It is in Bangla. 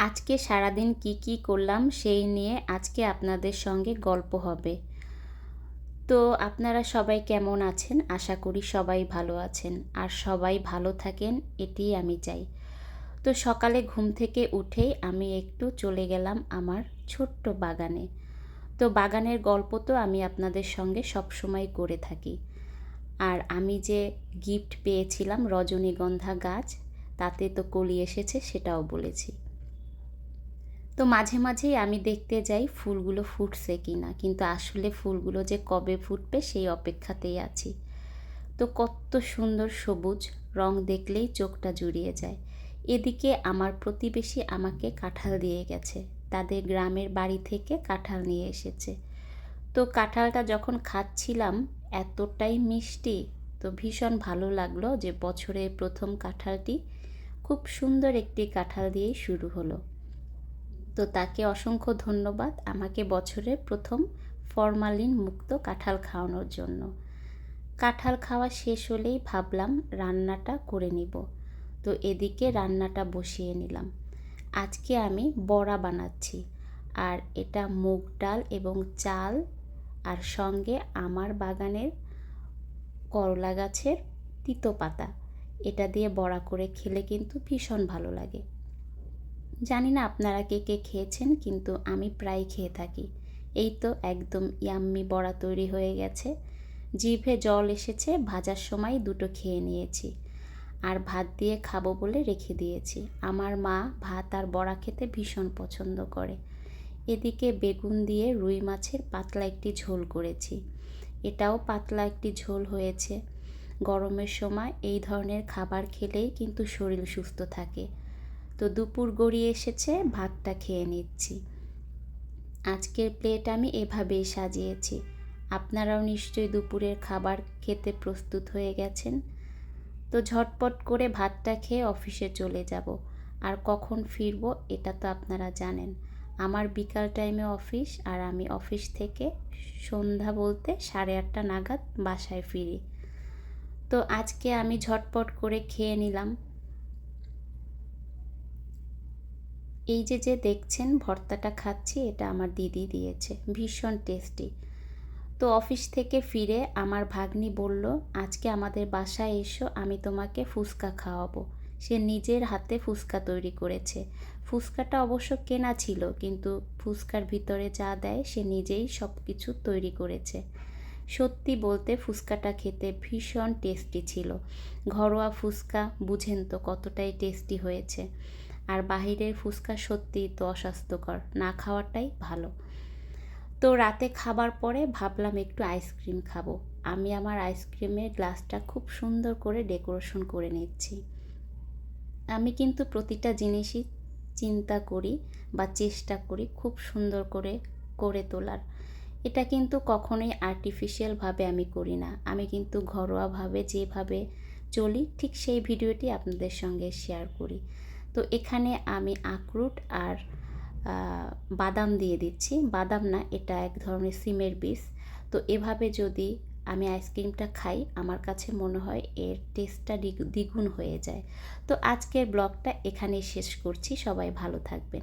আজকে সারাদিন কি করলাম সেই নিয়ে আজকে আপনাদের সঙ্গে গল্প হবে। তো আপনারা সবাই কেমন আছেন? আশা করি সবাই ভালো আছেন আর সবাই ভালো থাকেন, এটিই আমি চাই। তো সকালে ঘুম থেকে উঠেই আমি একটু চলে গেলাম আমার ছোট্ট বাগানে। তো বাগানের গল্প তো আমি আপনাদের সঙ্গে সবসময় করে থাকি। আর আমি যে গিফট পেয়েছিলাম রজনীগন্ধা গাছ, তাতে তো কলি এসেছে, সেটাও বলেছি। তো মাঝে মাঝেই আমি দেখতে যাই ফুলগুলো ফুটছে কিনা, কিন্তু আসলে ফুলগুলো যে কবে ফুটবে সেই অপেক্ষাতেই আছি। তো কত সুন্দর সবুজ রং, দেখলেই চোখটা জুড়িয়ে যায়। এদিকে আমার প্রতিবেশী আমাকে কাঁঠাল দিয়ে গেছে, তাদের গ্রামের বাড়ি থেকে কাঁঠাল নিয়ে এসেছে। তো কাঁঠালটা যখন খাচ্ছিলাম এতটাই মিষ্টি, তো ভীষণ ভালো লাগলো যে বছরের প্রথম কাঁঠালটি খুব সুন্দর একটি কাঁঠাল দিয়েই শুরু হলো। তো তাকে অসংখ্য ধন্যবাদ আমাকে বছরের প্রথম ফরমালিন মুক্ত কাঁঠাল খাওয়ানোর জন্য। কাঁঠাল খাওয়া শেষ হলেই ভাবলাম রান্নাটা করে নিব। তো এদিকে রান্নাটা বসিয়ে নিলাম। আজকে আমি বড়া বানাচ্ছি, আর এটা মুগ ডাল এবং চাল, আর সঙ্গে আমার বাগানের করলা গাছের তিতো পাতা, এটা দিয়ে বড়া করে খেলে কিন্তু ভীষণ ভালো লাগে। জানি না আপনারা কে কে খেয়েছেন, কিন্তু আমি প্রায় খেয়ে থাকি। এই তো একদম ইয়াম্মি বড়া তৈরি হয়ে গেছে, জিভে জল এসেছে, ভাজার সময় দুটো খেয়ে নিয়েছি, আর ভাত দিয়ে খাবো বলে রেখে দিয়েছি। আমার মা ভাত আর বড়া খেতে ভীষণ পছন্দ করে। এদিকে বেগুন দিয়ে রুই মাছের পাতলা একটি ঝোল করেছি, এটাও পাতলা একটি ঝোল হয়েছে। গরমের সময় এই ধরনের খাবার খেলেই কিন্তু শরীর সুস্থ থাকে। তো দুপুর গড়িয়ে এসেছে, ভাতটা খেয়ে নিচ্ছি। আজকের প্লেট আমি এভাবেই সাজিয়েছি। আপনারাও নিশ্চয়ই দুপুরের খাবার খেতে প্রস্তুত হয়ে গেছেন। তো ঝটপট করে ভাতটা খেয়ে অফিসে চলে যাব। আর কখন ফিরবো এটা তো আপনারা জানেন, আমার বিকাল টাইমে অফিস, আর আমি অফিস থেকে সন্ধ্যা বলতে 8:30 নাগাদ বাসায় ফিরি। তো আজকে আমি ঝটপট করে খেয়ে নিলাম। এই যে দেখছেন ভর্তাটা খাচ্ছি, এটা আমার দিদি দিয়েছে, ভীষণ টেস্টি। তো অফিস থেকে ফিরে আমার ভাগ্নি বলল, আজকে আমাদের বাসায় এসো, আমি তোমাকে ফুচকা খাওয়াবো। সে নিজের হাতে ফুচকা তৈরি করেছে। ফুচকাটা অবশ্য কেনা ছিল, কিন্তু ফুচকার ভিতরে যা দেয় সে নিজেই সব কিছু তৈরি করেছে। সত্যি বলতে ফুচকাটা খেতে ভীষণ টেস্টি ছিল। ঘরোয়া ফুচকা বুঝেন তো কতটাই টেস্টি হয়েছে। আর বাহিরের ফুচকা সত্যিই তো অস্বাস্থ্যকর, না খাওয়াটাই ভালো। তো রাতে খাবার পরে ভাবলাম একটু আইসক্রিম খাবো। আমি আমার আইসক্রিমের গ্লাসটা খুব সুন্দর করে ডেকোরেশন করে নিচ্ছি। আমি কিন্তু প্রতিটা জিনিসই চিন্তা করি বা চেষ্টা করি খুব সুন্দর করে করে তোলার। এটা কিন্তু কখনোই আর্টিফিশিয়ালভাবে আমি করি না, আমি কিন্তু ঘরোয়াভাবে যেভাবে চলি ঠিক সেই ভিডিওটি আপনাদের সঙ্গে শেয়ার করি। তো এখানে আমি আখরোট আর বাদাম দিয়ে দিচ্ছি, বাদাম না, এটা এক ধরনের সিমের বীজ। তো এভাবে যদি আমি আইসক্রিমটা খাই, আমার কাছে মনে হয় এর টেস্টটা দ্বিগুণ হয়ে যায়। তো আজকের ব্লগটা এখানেই শেষ করছি, সবাই ভালো থাকবেন।